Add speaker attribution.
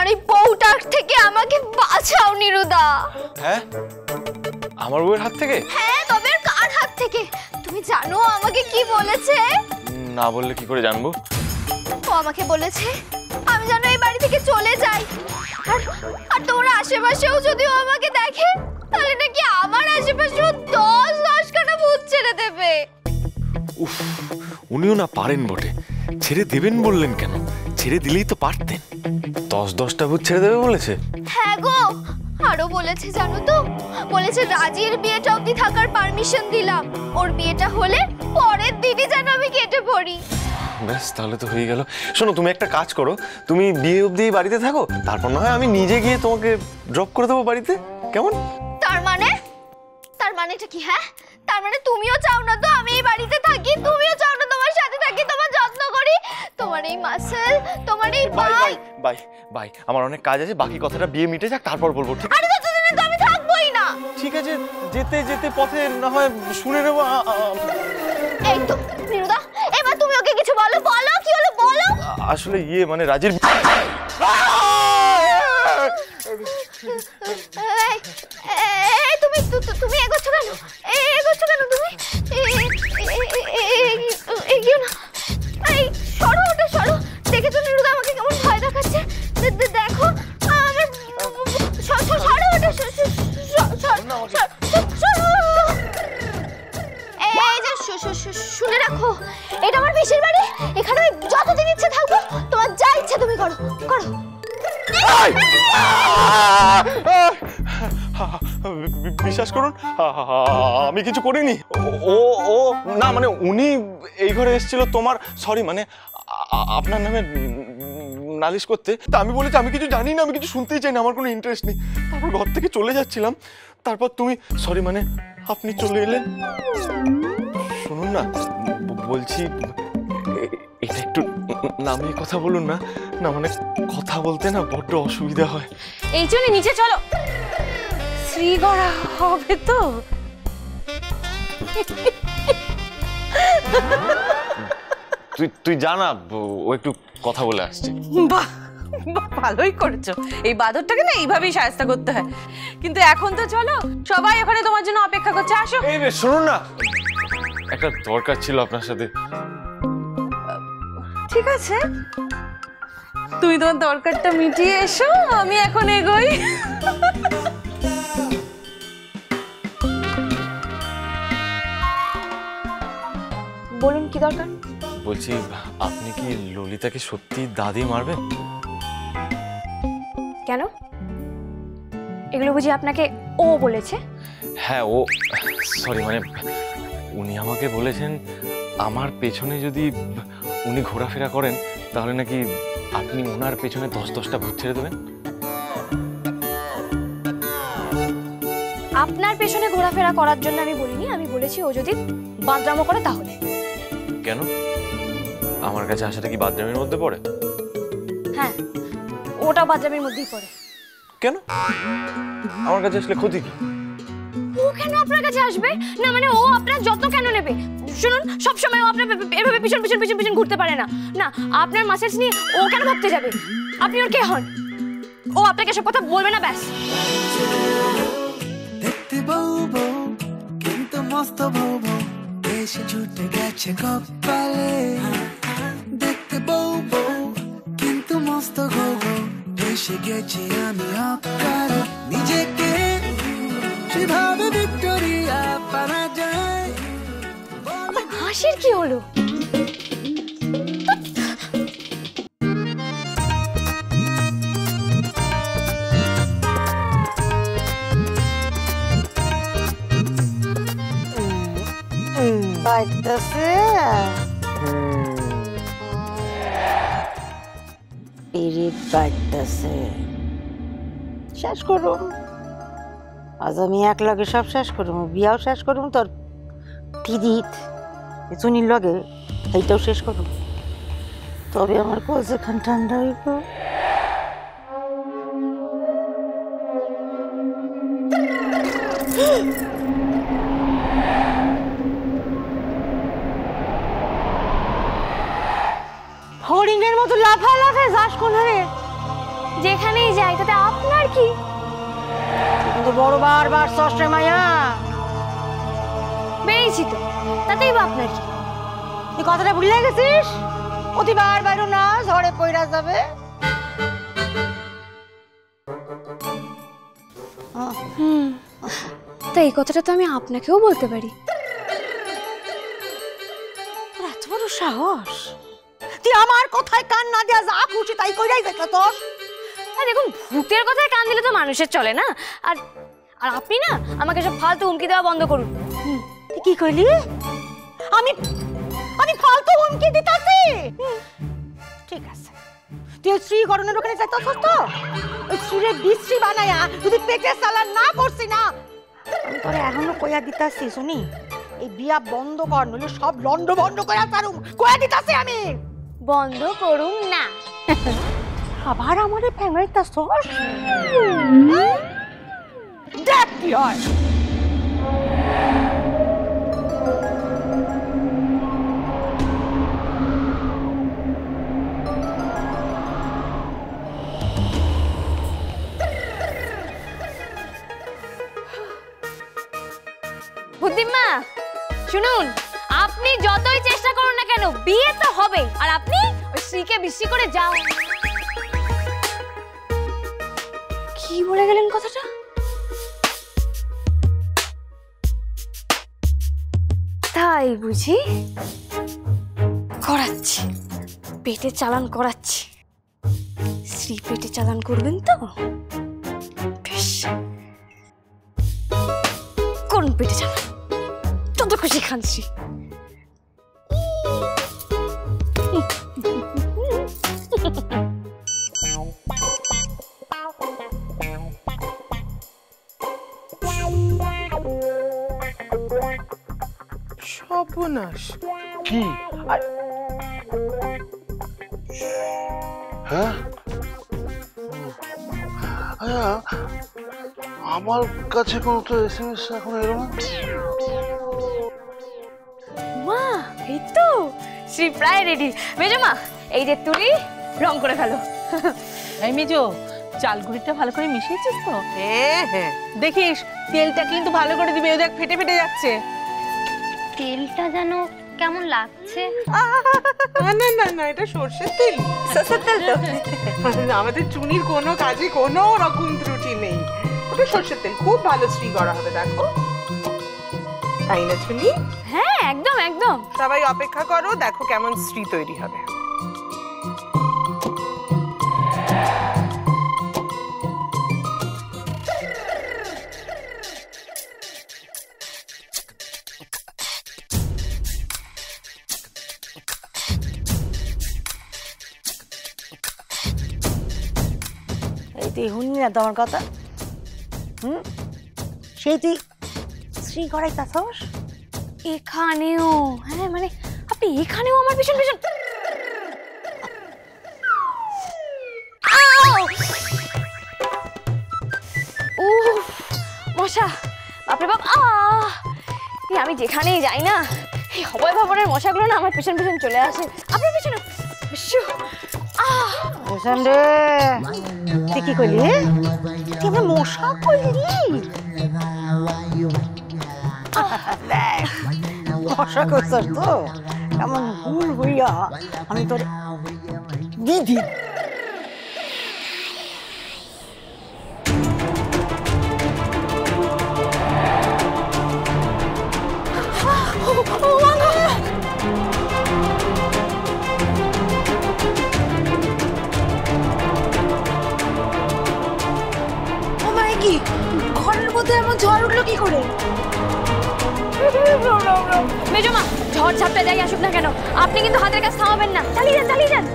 Speaker 1: তোমার এই বউটার থেকে আমাকে বাঁচাও নিরুদা।
Speaker 2: হ্যাঁ, আমার বউয়ের হাত থেকে?
Speaker 1: হ্যাঁ, তবে কার হাত থেকে? তুমি জানো আমাকে কি বলেছে?
Speaker 2: না বললে কি করে জানবো?
Speaker 1: ও আমাকে বলেছে আমি যেন এই বাড়ি থেকে চলে যাই, আর তোমরা আশেপাশেও যদি ও আমাকে দেখে তাহলে নাকি আমার আশেপাশেও 10 খানা ভূত ছেড়ে দেবে।
Speaker 2: উফ, উনিও না পারেন বটে। ছেড়ে দেবেন বললেন কেন? ছেড়ে দিলেই তো পারতেন। 10টা ভূত ছেড়ে দেবে বলেছে?
Speaker 1: হ্যাঁ গো, আরো বলেছে জানো তো, বলেছে রাজির বিয়েটা অবধি থাকার পারমিশন দিলাম, ওর বিয়েটা হলে পরের দিনই যেন আমি কেটে পড়ি।
Speaker 2: ব্যাস, তাহলে তো হয়ে গেল। শোনো, তুমি একটা কাজ করো, তুমি বিয়ে অবধি বাড়িতে থাকো, তারপর না হয় আমি নিজে গিয়ে তোমাকে ড্রপ করে দেবো বাড়িতে, কেমন?
Speaker 1: তার মানেটা কি? হ্যাঁ, তার মানে তুমিও চাও না তো আমি এই বাড়িতে থাকি? তুমিও চাও না তোমার সাথে থাকি, তোমার যত্ন করি, তোমার এই মাসেল, তোমার এই
Speaker 2: বাই বাই বাই, আমার অনেক কাজ আছে, বাকি কথাটা বিয়ে মিটে যাক তারপর বলবো, ঠিক?
Speaker 1: আরে ততদিনে তো আমি থাকবোই না।
Speaker 2: ঠিক আছে, যেতে যেতে পথে না হয় শুনে নেবো।
Speaker 1: এই তো নিরুদা, এবার তুমি ওকে কিছু বলো, বলো কি হলো বলো।
Speaker 2: আসলে ইয়ে মানে রাজির
Speaker 1: তুমি এগোচ্ছ কেন? এগোচ্ছ কেন তুমি? এগিয়ে না, এই সরো, ওটা সরো। দেখেছো নিরুদা আমাকে কেমন ভয় দেখাচ্ছে? দেখো আমার, সরো ওটা, এই যে শুনে রাখো, এটা আমার পিসির বাড়ি, এখানে যতদিন ইচ্ছে থাকবো, তোমার যা ইচ্ছে তুমি করো করো।
Speaker 2: বিশ্বাস করুন, আমি কিছু করিনি। ও ও না, মানে উনি এই ঘরে এসেছিল তোমার, সরি মানে আপনার নামে নালিশ করতে। তা আমি বলেছি আমি কিছু জানি না, আমি কিছু শুনতেই চাই না, আমার কোনো ইন্টারেস্ট নেই। তারপর ঘর থেকে চলে যাচ্ছিলাম, তারপর তুমি, সরি মানে আপনি চলে এলেন। শুনুন না, বলছি এটা একটু নামিয়ে কথা বলুন না। না মানে কথা বলতে না বড্ড অসুবিধা হয়।
Speaker 3: এই জন্য নিচে চলো, শ্রীগড়া হবে তো।
Speaker 2: তুই জানা, ও একটু কথা বলে আসছে।
Speaker 3: বাহ, ভালোই করেছো। এই বাদরটাকে না এইভাবেই শায়েস্তা করতে হয়। কিন্তু এখন তো চলো, সবাই ওখানে তোমার জন্য অপেক্ষা করছে, আসো।
Speaker 2: এই রে শুনুন না, একটা দরকার ছিল আপনার সাথে।
Speaker 3: ঠিক আছে, তুমি তোমার দরকারটা মিটিয়ে এসো, আমি এখন এগোই।
Speaker 1: বলুন কি দরকার?
Speaker 2: বলছি আপনি কি ললিতাকে সত্যি দাদি মারবেন?
Speaker 1: কেন? এগুলো বুঝি আপনাকে ও বলেছে?
Speaker 2: হ্যাঁ, ও, সরি মানে উনি আমাকে বলেছেন আমার পেছনে যদি উনি ঘোরাফেরা করেন তাহলে নাকি আপনি ওনার পেছনে 10টা ভূত ছেড়ে দেবেন।
Speaker 1: আপনার পেছনে ঘোরাফেরা করার জন্য আমি বলিনি, আমি বলেছি ও যদি বাদরামো করে তাহলে।
Speaker 2: কেন? আমার কাছে আসাটা কি বাদরামের মধ্যে পড়ে?
Speaker 1: হ্যাঁ, ওটা বাদরামের মধ্যেই পড়ে।
Speaker 2: কেন? আমার কাছে আসলে ক্ষতি কি?
Speaker 1: ও কেন আপনার কাছে আসবে? না মানে ও আপনার যত্ন কেন নেবে? শুনুন, সবসময় ও আপনার এভাবে পিছন পিছন পিছন পিছন ঘুরতে পারে না। না, আপনার মাসেলস নিয়ে ও কেন ভাবতে যাবে? আপনি ওর কে হন? ও আপনাকে সব কথা বলবে না, ব্যাস।
Speaker 4: দেখতে বউ বউ কিন্তু মস্ত বউ বউ, এসে ছুটে গেছে কপালে। দেখতে বউ বউ কিন্তু মস্ত গো গো, এসে গেছি আমি অকালে। নিজেকে সেভাবে ভিক্টোরিয়া পারা যায়।
Speaker 1: আমার হাসির কি হলো?
Speaker 5: বাড়তেছে পিরিত বাড়তেছে। শেষ করুম আজ আমি এক লগে সব শেষ করুম, বিয়াও শেষ করুম, তোর তিরিত চুনির লগে এইটাও শেষ করুম, তবে আমার কলসে খান ঠান্ডা হইব। হরিণের মতো লাফা লাফে যাস কোন রে?
Speaker 1: যেখানেই যাই তাতে আপনার কি?
Speaker 5: কিন্তু বড় বারবার সস্ত্রে মায়া
Speaker 1: বেরিয়েছি তো, তাতেই বা আপনার কি?
Speaker 5: তুই কথাটা ভুলে গেছিস? অতি বারবার না ঝড়ে পইরা যাবে।
Speaker 1: তা এই কথাটা তো আমি আপনাকেও বলতে পারি।
Speaker 5: তোর এত বড় সাহস, তুই আমার কথায় কান না দিয়া যা খুশি তাই কইরাই দেখলা তোর।
Speaker 1: আর দেখুন, ভূতের কথায় কান দিলে তো মানুষের চলে না। আর আর আপনি না আমাকে সব ফালতু হুমকি দেওয়া বন্ধ করুন।
Speaker 5: তুই কি কইলি? আমি আমি ফালতু হুমকি দিতাছি? ঠিক আছে, তুই শ্রীকরণের ওখানে যাইতাছস তো? ওই শ্রীরে বিশ্রী বানায়া যদি পেটে সালান না করছি না, আমি তোরে এখনো কইয়া দিতাছি শুনি, এই বিয়া বন্ধ কর, নইলে সব লন্ড বন্ধ কইরা পারুম, কইয়া দিতাছি আমি।
Speaker 1: বন্ধ করুন না।
Speaker 5: আবার আমারে ফেঙ্গাইতাছস? দেখ কি হয়।
Speaker 1: বুদ্ধিমা শুনুন, আপনি যতই চেষ্টা করুন না কেন বিয়ে তো হবে। আর আপনি ওই শ্রীকে বিশ্রী করে যাও। কি বলে গেলেন কথাটা? তাই বুঝি? করাচ্ছি, পেটে চালান করাচ্ছি। শ্রী পেটে চালান করবেন তো? বেশ, কোন পেটে চালান, যত খুশি খাচ্ছি।
Speaker 6: সর্বনাশ!
Speaker 2: কি?
Speaker 6: হ্যাঁ, আমার কাছে কোনো তো SMS এখন এলো না।
Speaker 1: মা, এই তো শ্রী প্রায় রেডি। মেজো মা, এই যে তুলি রং করে ফেলো।
Speaker 3: এই মেজো, চালগুড়িটা ভালো করে মিশিয়েছিস তো? হ্যাঁ হ্যাঁ, দেখিস তেলটা কিন্তু ভালো করে দিবি, দেখ ফেটে ফেটে যাচ্ছে।
Speaker 1: তেলটা যেন কেমন লাগছে।
Speaker 6: না না না, এটা সর্ষের তেল।
Speaker 3: সরষের তেল তো?
Speaker 6: আমাদের চুনির কোনো কাজে কোনো রকম ত্রুটি নেই, ওটা সর্ষের তেল। খুব ভালো শ্রী করা হবে, দেখো। তাই না চুনি?
Speaker 1: হ্যাঁ, একদম একদম।
Speaker 6: সবাই অপেক্ষা করো, দেখো কেমন শ্রী তৈরি হবে।
Speaker 5: এই তুই শুনলি না তোমার কথা? সেই তুই শ্রী করাইতাছস?
Speaker 1: এখানেও? হ্যাঁ, মানে আপনি এখানেও আমার পিছন পিছন। উফ, মশা, বাপরে বাপ! আমি যেখানেই যাই না, এই হবয় ভবনের মশাগুলো না আমার পিছন পিছন চলে আসে। আপনার পিছনে
Speaker 5: ভূষণ রে, তুই কি করলি? তুই আমার মশা করলি? মশা করছ তো? এমন ভুল হইয়া আমি তোর দিদি। কি ঘরের মধ্যে এমন ঝড় উঠলো কি করে?
Speaker 1: মেজো মা, ঝড় ঝাপটা যাই আসুক না কেন, আপনি কিন্তু হাতের কাছে থামাবেন না। চালিয়ে যান, চালিয়ে যান।